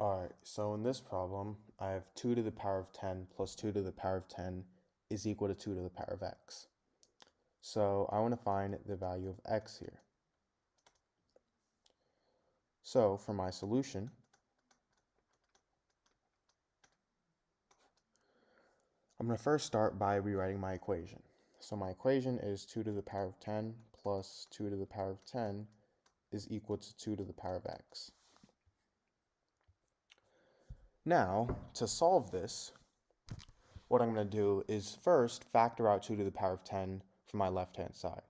Alright, so in this problem, I have 2 to the power of 10 plus 2 to the power of 10 is equal to 2 to the power of x. So I want to find the value of x here. So for my solution, I'm going to first start by rewriting my equation. So my equation is 2 to the power of 10 plus 2 to the power of 10 is equal to 2 to the power of x. Now, to solve this, what I'm going to do is first factor out 2 to the power of 10 from my left-hand side.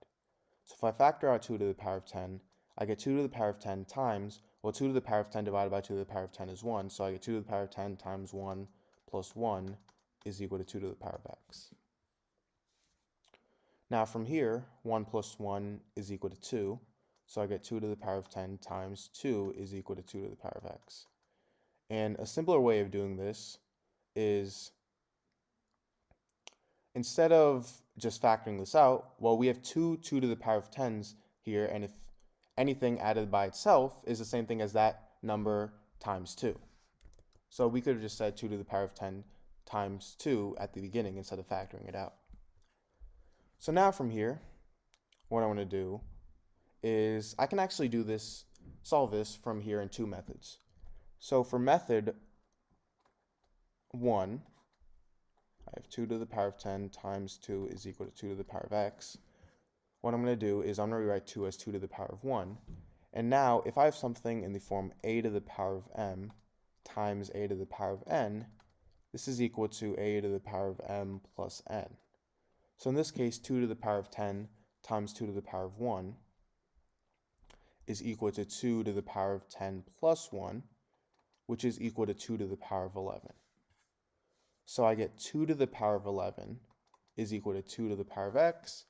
So if I factor out 2 to the power of 10, I get 2 to the power of 10 times, well, 2 to the power of 10 divided by 2 to the power of 10 is 1, so I get 2 to the power of 10 times 1 plus 1 is equal to 2 to the power of x. Now from here, 1 plus 1 is equal to 2, so I get 2 to the power of 10 times 2 is equal to 2 to the power of x. And a simpler way of doing this is, instead of just factoring this out, well, we have two 2 to the power of 10s here, and if anything added by itself is the same thing as that number times 2. So we could have just said 2 to the power of 10 times 2 at the beginning instead of factoring it out. So now from here, what I want to do is I can actually do this, solve this from here in two methods. So for method 1, I have 2 to the power of 10 times 2 is equal to 2 to the power of x. What I'm going to do is I'm going to rewrite 2 as 2 to the power of 1. And now if I have something in the form a to the power of m times a to the power of n, this is equal to a to the power of m plus n. So in this case, 2 to the power of 10 times 2 to the power of 1 is equal to 2 to the power of 10 plus 1, which is equal to 2 to the power of 11. So I get 2 to the power of 11 is equal to 2 to the power of x.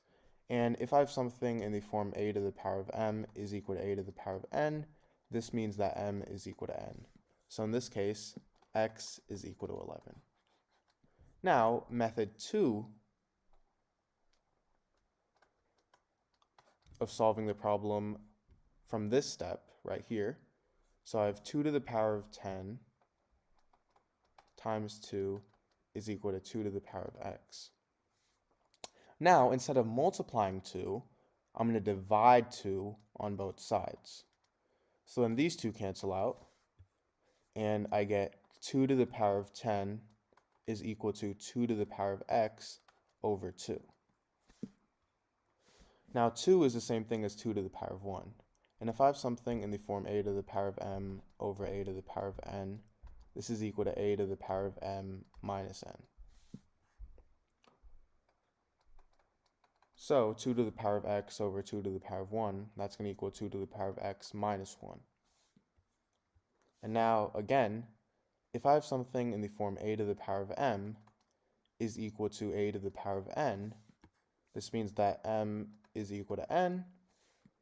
And if I have something in the form a to the power of m is equal to a to the power of n, this means that m is equal to n. So in this case, x is equal to 11. Now, method 2 of solving the problem from this step right here. So I have 2 to the power of 10 times 2 is equal to 2 to the power of x. Now, instead of multiplying 2, I'm going to divide 2 on both sides. So then these two cancel out, and I get 2 to the power of 10 is equal to 2 to the power of x over 2. Now 2 is the same thing as 2 to the power of 1. And if I have something in the form a to the power of m over a to the power of n, this is equal to a to the power of m minus n. So 2 to the power of x over 2 to the power of 1, that's going to equal 2 to the power of x minus 1. And now, again, if I have something in the form a to the power of m is equal to a to the power of n, this means that m is equal to n.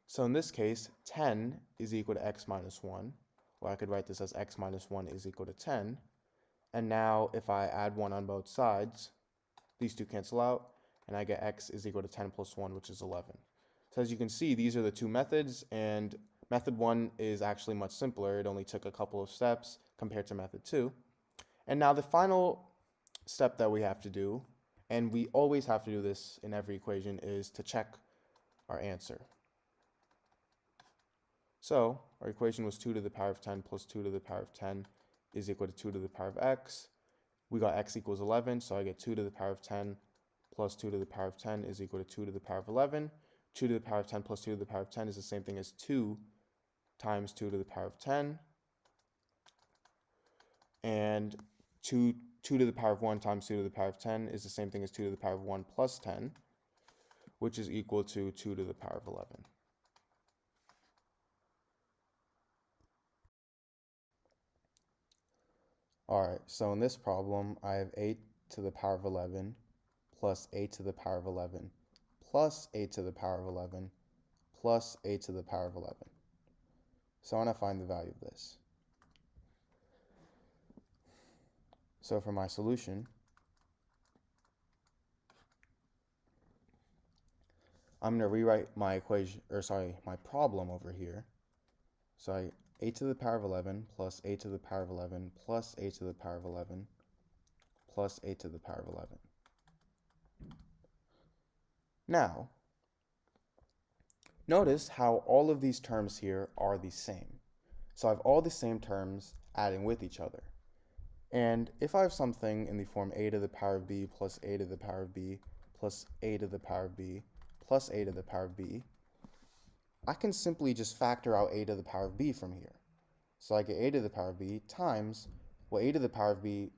So in this case, 10 is equal to x minus 1, or I could write this as x minus 1 is equal to 10. And now if I add 1 on both sides, these two cancel out, and I get x is equal to 10 plus 1, which is 11. So as you can see, these are the two methods, and method 1 is actually much simpler. It only took a couple of steps compared to method 2. And now the final step that we have to do, and we always have to do this in every equation, is to check our answer. So our equation was 2 to the power of 10 plus 2 to the power of 10 is equal to 2 to the power of x. We got x equals 11, so I get 2 to the power of 10 plus 2 to the power of 10 is equal to 2 to the power of 11. 2 to the power of 10 plus 2 to the power of 10 is the same thing as 2 times 2 to the power of 10. And 2 to the power of 1 times 2 to the power of 10 is the same thing as 2 to the power of 1 plus 10, which is equal to 2 to the power of 11. Alright, so in this problem, I have 8 to the power of 11 plus 8 to the power of 11 plus 8 to the power of 11 plus 8 to the power of 11. So I want to find the value of this. So for my solution, I'm going to rewrite my equation, my problem over here. So a to the power of 11 plus a to the power of 11 plus a to the power of 11 plus a to the power of 11. Now, notice how all of these terms here are the same. So I have all the same terms adding with each other. And if I have something in the form a to the power of b plus a to the power of b plus a to the power of b plus a to the power of b, I can simply just factor out a to the power of b from here. So I get a to the power of b times, well, a to the power of b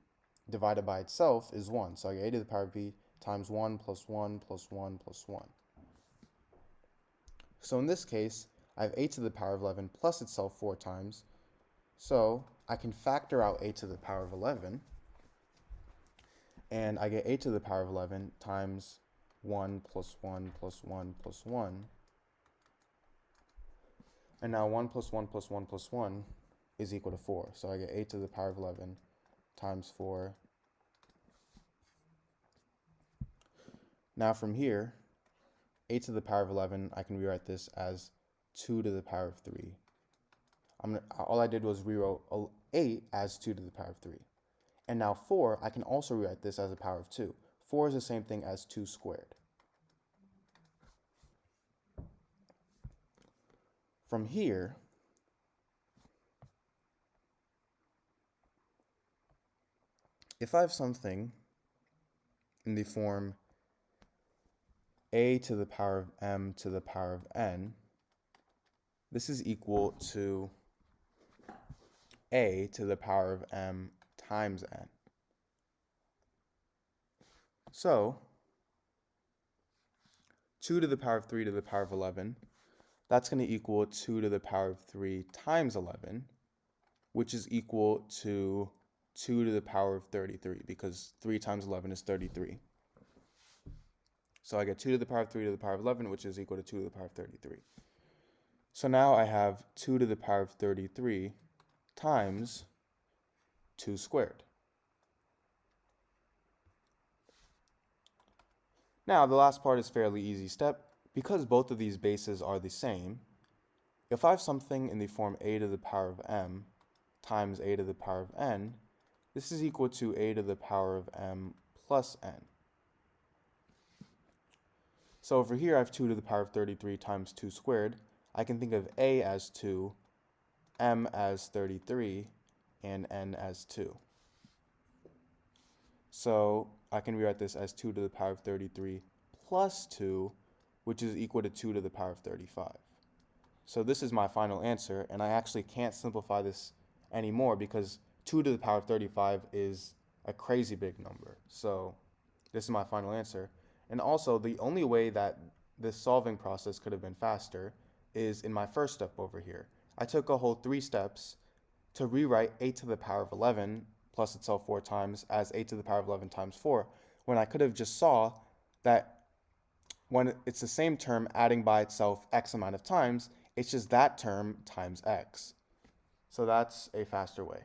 divided by itself is 1. So I get a to the power of b times 1 plus 1 plus 1 plus 1. So in this case, I have a to the power of 11 plus itself 4 times. So I can factor out a to the power of 11, and I get a to the power of 11 times 1 plus 1 plus 1 plus 1. And now 1 plus 1 plus 1 plus 1 is equal to 4. So I get a to the power of 11 times 4. Now from here, a to the power of 11, I can rewrite this as 2 to the power of 3. All I did was rewrote 8 as 2 to the power of 3. And now 4, I can also rewrite this as a power of 2. 4 is the same thing as 2 squared. From here, if I have something in the form a to the power of m to the power of n, this is equal to a to the power of m times n. So 2 to the power of 3 to the power of 11, that's going to equal 2 to the power of 3 times 11, which is equal to 2 to the power of 33, because 3 times 11 is 33. So I get 2 to the power of 3 to the power of 11, which is equal to 2 to the power of 33. So now I have 2 to the power of 33 times 2 squared. Now, the last part is fairly easy step. Because both of these bases are the same, if I have something in the form a to the power of m times a to the power of n, this is equal to a to the power of m plus n. So over here I have 2 to the power of 33 times 2 squared. I can think of a as 2, m as 33, and n as 2. So I can rewrite this as 2 to the power of 33 plus 2, which is equal to 2 to the power of 35. So this is my final answer, and I actually can't simplify this anymore because 2 to the power of 35 is a crazy big number. So this is my final answer. And also, the only way that this solving process could have been faster is in my first step over here. I took a whole 3 steps to rewrite a to the power of 11 plus itself 4 times as a to the power of 11 times 4, when I could have just saw that when it's the same term adding by itself x amount of times, it's just that term times x. So that's a faster way.